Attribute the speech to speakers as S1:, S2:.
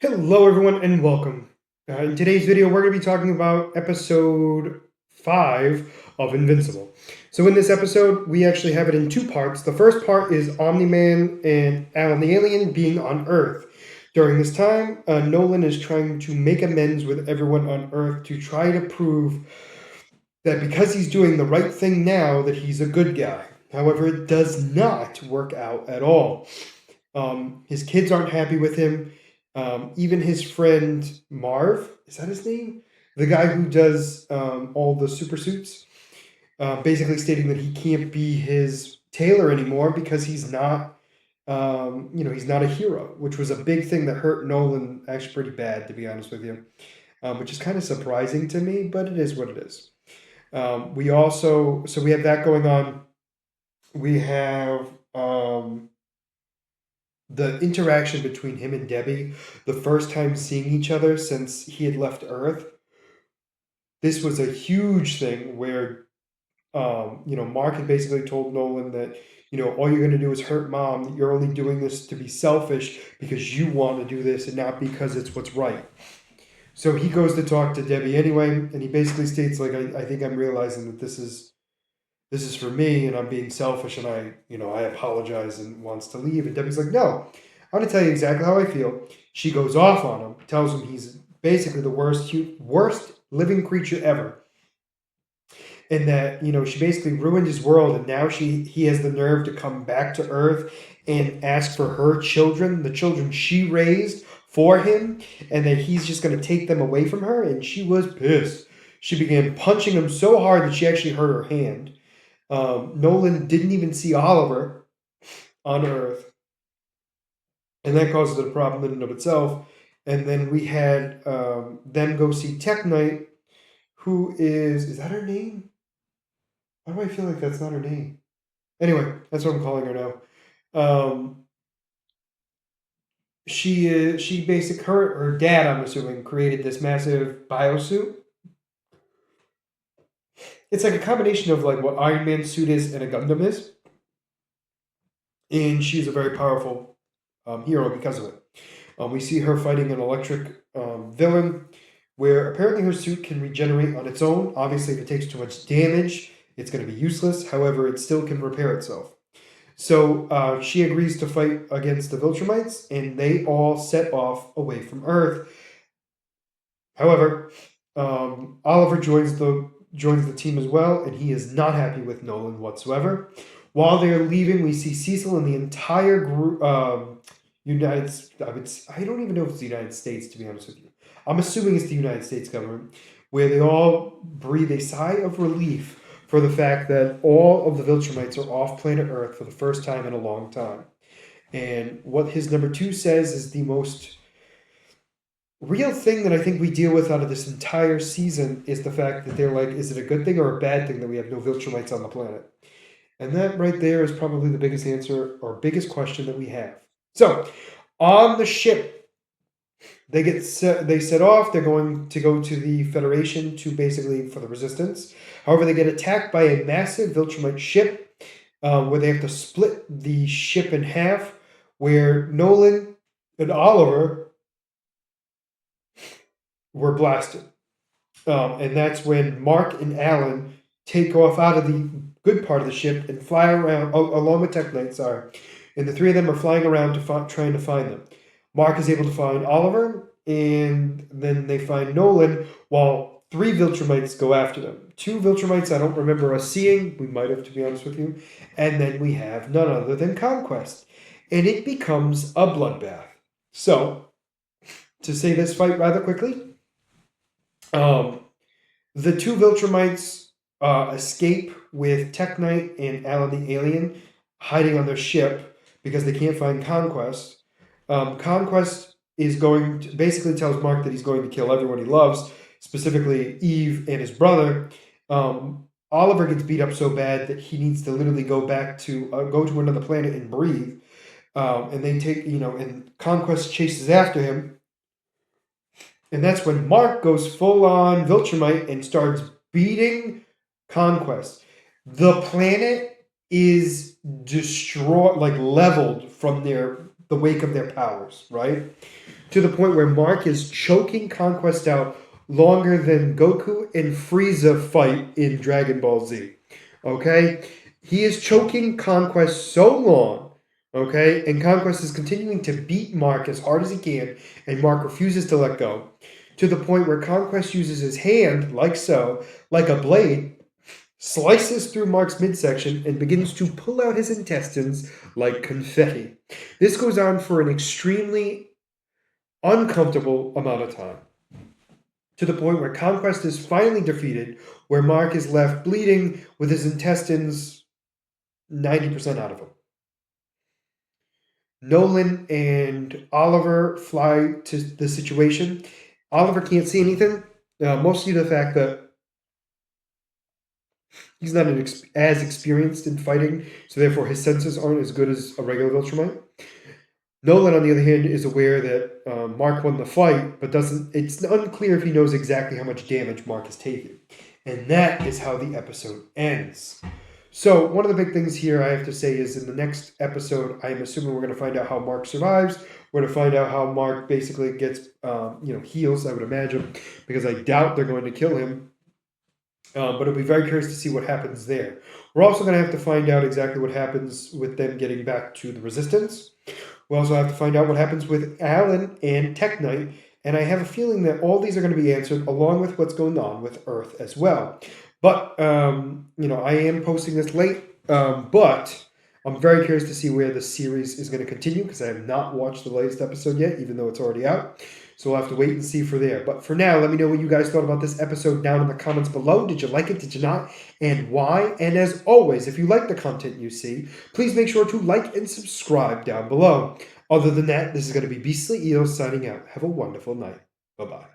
S1: Hello, everyone, and welcome. In today's video, we're going to be talking about episode 5 of Invincible. So, in this episode, we actually have it in two parts. The first part is Omni Man and Alan the Alien being on Earth. During this time, Nolan is trying to make amends with everyone on Earth to try to prove that because he's doing the right thing now, that he's a good guy. However, it does not work out at all. His kids aren't happy with him. Even his friend Marv, is that his name? The guy who does all the super suits, basically stating that he can't be his tailor anymore because he's not, he's not a hero, which was a big thing that hurt Nolan actually pretty bad, to be honest with you, which is kind of surprising to me, but it is what it is. So we have that going on. We have the interaction between him and Debbie, the first time seeing each other since he had left Earth. This was a huge thing where, Mark had basically told Nolan that, all you're going to do is hurt Mom. You're only doing this to be selfish because you want to do this and not because it's what's right. So he goes to talk to Debbie anyway, and he basically states, like, I think I'm realizing that this is for me and I'm being selfish and I apologize, and wants to leave. And Debbie's like, no, I'm going to tell you exactly how I feel. She goes off on him, tells him he's basically the worst living creature ever. And that, she basically ruined his world, and now he has the nerve to come back to Earth and ask for her children, the children she raised for him, and that he's just going to take them away from her. And she was pissed. She began punching him so hard that she actually hurt her hand. Nolan didn't even see Oliver on Earth, and that causes a problem in and of itself. And then we had them go see Tech Knight, who is that her name? Why do I feel like that's not her name? Anyway, that's what I'm calling her now. Her dad, I'm assuming, created this massive biosuit. It's like a combination of like what Iron Man's suit is and a Gundam is, and she's a very powerful hero because of it. We see her fighting an electric villain, where apparently her suit can regenerate on its own. Obviously, if it takes too much damage, it's going to be useless. However, it still can repair itself. So she agrees to fight against the Viltrumites, and they all set off away from Earth. However, Oliver joins the team as well, and he is not happy with Nolan whatsoever. While they're leaving, we see Cecil and the entire group. I don't even know if it's the United States, to be honest with you. I'm assuming it's the United States government, where they all breathe a sigh of relief for the fact that all of the Viltrumites are off planet Earth for the first time in a long time. And what his number 2 says is the most real thing that I think we deal with out of this entire season is the fact that they're like, is it a good thing or a bad thing that we have no Viltrumites on the planet? And that right there is probably the biggest answer or biggest question that we have. So, on the ship, they set off. They're going to go to the Federation for the Resistance. However, they get attacked by a massive Viltrumite ship, where they have to split the ship in half. Where Nolan and Oliver were blasted, and that's when Mark and Alan take off out of the good part of the ship and fly around along with Tech Knight. And the three of them are flying around trying to find them. Mark is able to find Oliver, and then they find Nolan, while 3 Viltrumites go after them. 2 Viltrumites I don't remember us seeing. We might have, to be honest with you. And then we have none other than Conquest. And it becomes a bloodbath. So, to say this fight rather quickly, the 2 Viltrumites escape with Tech Knight and Alan the Alien hiding on their ship because they can't find Conquest. Conquest is basically tells Mark that he's going to kill everyone he loves, specifically Eve and his brother. Oliver gets beat up so bad that he needs to literally go to another planet and breathe. And they and Conquest chases after him. And that's when Mark goes full on Viltrumite and starts beating Conquest. The planet is destroyed, like leveled from their the wake of their powers, right? To the point where Mark is choking Conquest out longer than Goku and Frieza fight in Dragon Ball Z. Okay? He is choking Conquest so long, okay? And Conquest is continuing to beat Mark as hard as he can, and Mark refuses to let go. To the point where Conquest uses his hand, like so, like a blade, slices through Mark's midsection and begins to pull out his intestines like confetti. This goes on for an extremely uncomfortable amount of time, to the point where Conquest is finally defeated, where Mark is left bleeding with his intestines 90% out of him. Nolan and Oliver fly to the situation. Oliver can't see anything, mostly the fact that he's not as experienced in fighting, so therefore his senses aren't as good as a regular Viltrumite. Nolan, on the other hand, is aware that Mark won the fight, but doesn't. It's unclear if he knows exactly how much damage Mark has taken, and that is how the episode ends. So one of the big things here I have to say is in the next episode, I am assuming we're going to find out how Mark survives. We're going to find out how Mark basically gets, heals. I would imagine, because I doubt they're going to kill him. But it'll be very curious to see what happens there. We're also going to have to find out exactly what happens with them getting back to the Resistance. We also have to find out what happens with Alan and Tech Knight, and I have a feeling that all these are going to be answered along with what's going on with Earth as well. But, I am posting this late, but I'm very curious to see where the series is going to continue because I have not watched the latest episode yet, even though it's already out. So we'll have to wait and see for there. But for now, let me know what you guys thought about this episode down in the comments below. Did you like it? Did you not? And why? And as always, if you like the content you see, please make sure to like and subscribe down below. Other than that, this is going to be Beastly Eel signing out. Have a wonderful night. Bye-bye.